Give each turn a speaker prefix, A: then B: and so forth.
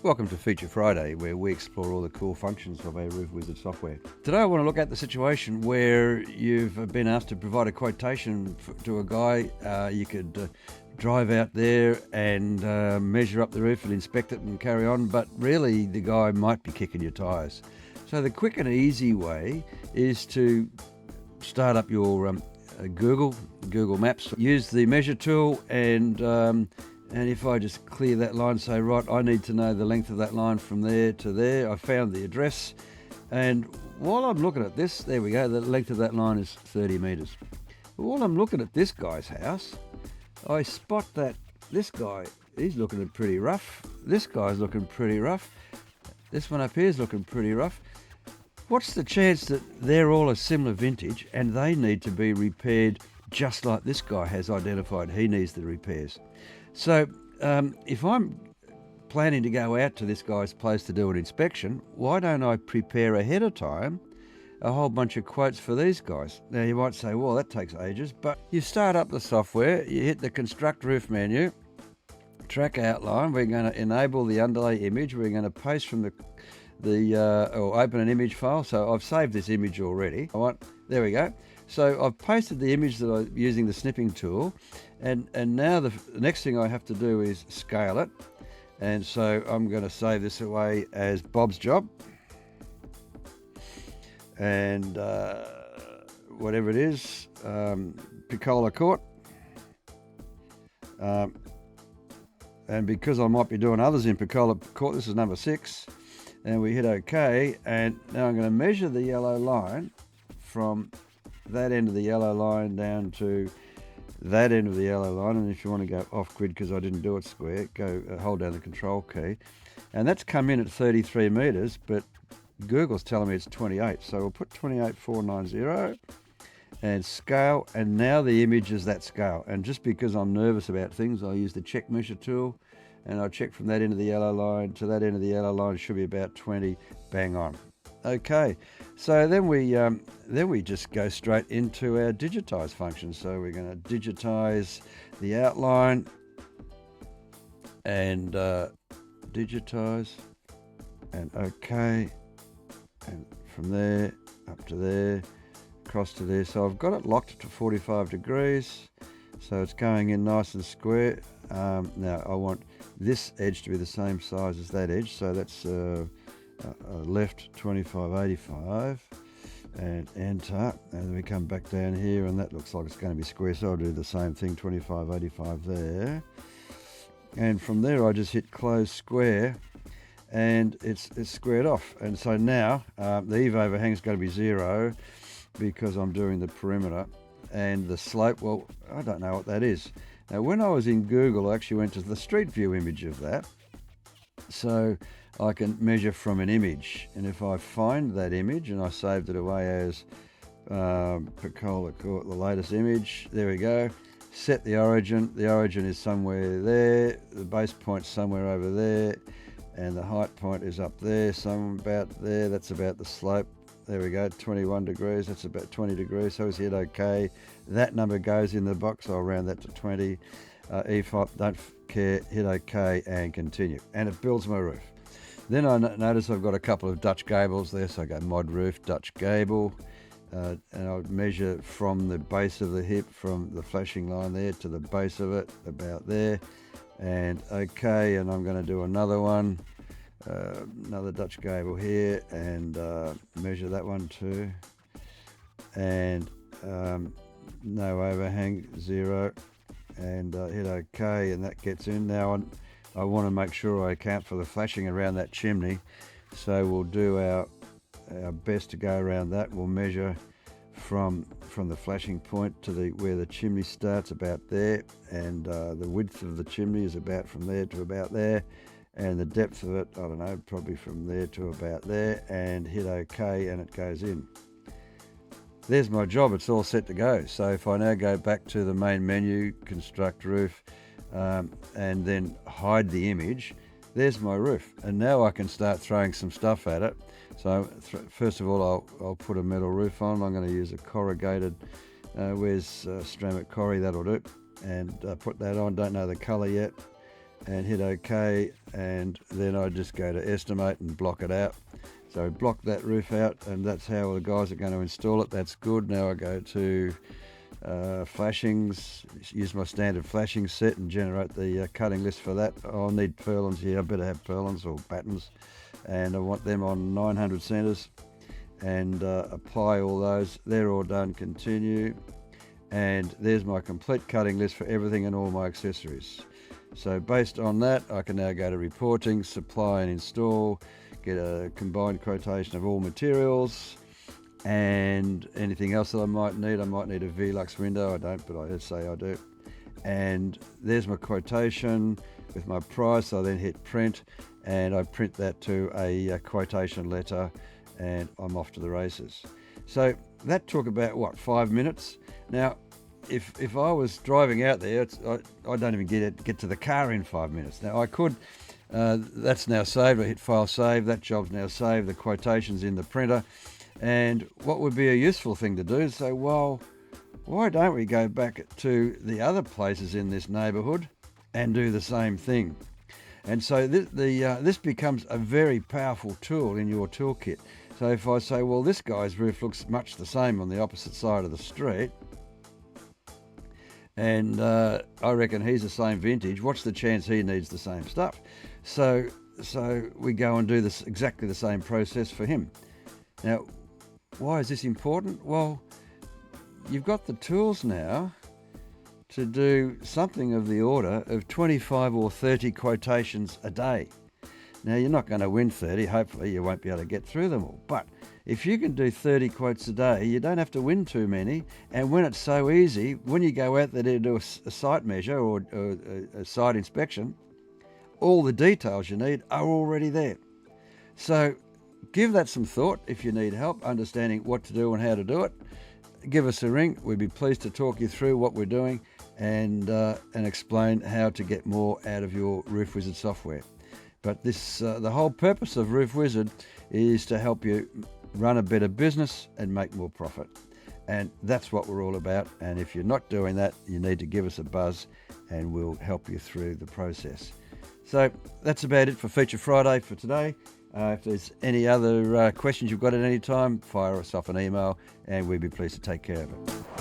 A: Welcome to Feature Friday, where we explore all the cool functions of our Roof Wizard software. Today I want to look at the situation where you've been asked to provide a quotation to a guy. You could drive out there and measure up the roof and inspect it and carry on, but really the guy might be kicking your tyres. So the quick and easy way is to start up your Google Maps, use the measure tool, and if I just clear that line, say, right, I need to know the length of that line from there to there. I found the address. And while I'm looking at this, there we go, the length of that line is 30 metres. But while I'm looking at this guy's house, I spot that this guy, he's looking pretty rough. This guy's looking pretty rough. This one up here is looking pretty rough. What's the chance that they're all a similar vintage and they need to be repaired just like this guy has identified he needs the repairs? So if I'm planning to go out to this guy's place to do an inspection, why don't I prepare ahead of time a whole bunch of quotes for these guys? Now you might say, well, that takes ages, but you start up the software, you hit the construct roof menu, track outline, we're going to enable the underlay image, we're going to paste from or open an image file. So I've saved this image already. There we go. So I've pasted the image that I'm using the snipping tool, and now the next thing I have to do is scale it. And so I'm going to save this away as Bob's job, and whatever it is, Piccola Court. And because I might be doing others in Piccola Court, this is number 6, and we hit OK. And now I'm going to measure the yellow line from that end of the yellow line down to that end of the yellow line. And if you want to go off grid, because I didn't do it square, go hold down the control key, and that's come in at 33 meters, but Google's telling me it's 28, so we'll put 28490 and scale, and now the image is that scale. And just because I'm nervous about things, I'll use the check measure tool, and I'll check from that end of the yellow line to that end of the yellow line. It should be about 20, bang on. Okay, so then we just go straight into our digitize function. So we're going to digitize the outline and digitize, and OK, and from there up to there, across to there. So I've got it locked to 45 degrees, so it's going in nice and square. Now I want this edge to be the same size as that edge, so that's left 2585, and enter, and then we come back down here, and that looks like it's going to be square, so I'll do the same thing, 2585 there, and from there I just hit close square, and it's squared off. And so now the eave overhang is going to be 0 because I'm doing the perimeter, and the slope, well, I don't know what that is. Now when I was in Google, I actually went to the street view image of that, so I can measure from an image. And if I find that image, and I saved it away as Piccola Court, the latest image, there we go. Set the origin. The origin is somewhere there, the base point's somewhere over there, and the height point is up there, some about there. That's about the slope. There we go, 21 degrees, that's about 20 degrees, so it's hit OK. That number goes in the box, I'll round that to 20. E5, don't care, hit OK and continue. And it builds my roof. Then I notice I've got a couple of Dutch gables there, so I go mod roof, Dutch gable, and I'll measure from the base of the hip, from the flashing line there to the base of it, about there, and OK, and I'm going to do another one. Another Dutch gable here, and measure that one too, and no overhang, 0, and hit OK, and that gets in. Now I want to make sure I account for the flashing around that chimney, so we'll do our best to go around that. We'll measure from the flashing point to where the chimney starts, about there, and the width of the chimney is about from there to about there, and the depth of it, I don't know, probably from there to about there, and hit OK, and it goes in. There's my job, it's all set to go. So if I now go back to the main menu, construct roof, and then hide the image, there's my roof, and now I can start throwing some stuff at it. So first of all, I'll put a metal roof on. I'm going to use a corrugated, where's Stramit Corrie, that'll do, and put that on. Don't know the colour yet. and hit OK, and then I just go to estimate and block it out. So block that roof out, and that's how the guys are going to install it. That's good. Now I go to flashings, use my standard flashing set and generate the cutting list for that. I'll need purlins here. I better have purlins or battens, and I want them on 900 centres, and apply all those. They're all done. Continue, and there's my complete cutting list for everything and all my accessories. So based on that, I can now go to reporting, supply and install, get a combined quotation of all materials and anything else that I might need. I might need a Velux window. I don't, but I say I do. And there's my quotation with my price. I then hit print, and I print that to a quotation letter, and I'm off to the races. So that took about, 5 minutes? Now, if I was driving out there, I don't even get to the car in 5 minutes. Now I could, that's now saved. I hit file save, that job's now saved, the quotation's in the printer. And what would be a useful thing to do is say, well, why don't we go back to the other places in this neighbourhood and do the same thing? And so this becomes a very powerful tool in your toolkit. So if I say, well, this guy's roof looks much the same on the opposite side of the street, and I reckon he's the same vintage, what's the chance he needs the same stuff? So we go and do this exactly the same process for him. Now, why is this important? Well, you've got the tools now to do something of the order of 25 or 30 quotations a day. Now, you're not going to win 30. Hopefully, you won't be able to get through them all. But if you can do 30 quotes a day, you don't have to win too many. And when it's so easy, when you go out there to do a site measure or a site inspection, all the details you need are already there. So give that some thought. If you need help understanding what to do and how to do it, give us a ring. We'd be pleased to talk you through what we're doing and explain how to get more out of your Roof Wizard software. But the whole purpose of Roof Wizard is to help you run a better business and make more profit. And that's what we're all about. And if you're not doing that, you need to give us a buzz and we'll help you through the process. So that's about it for Feature Friday for today. If there's any other questions you've got at any time, fire us off an email and we'd be pleased to take care of it.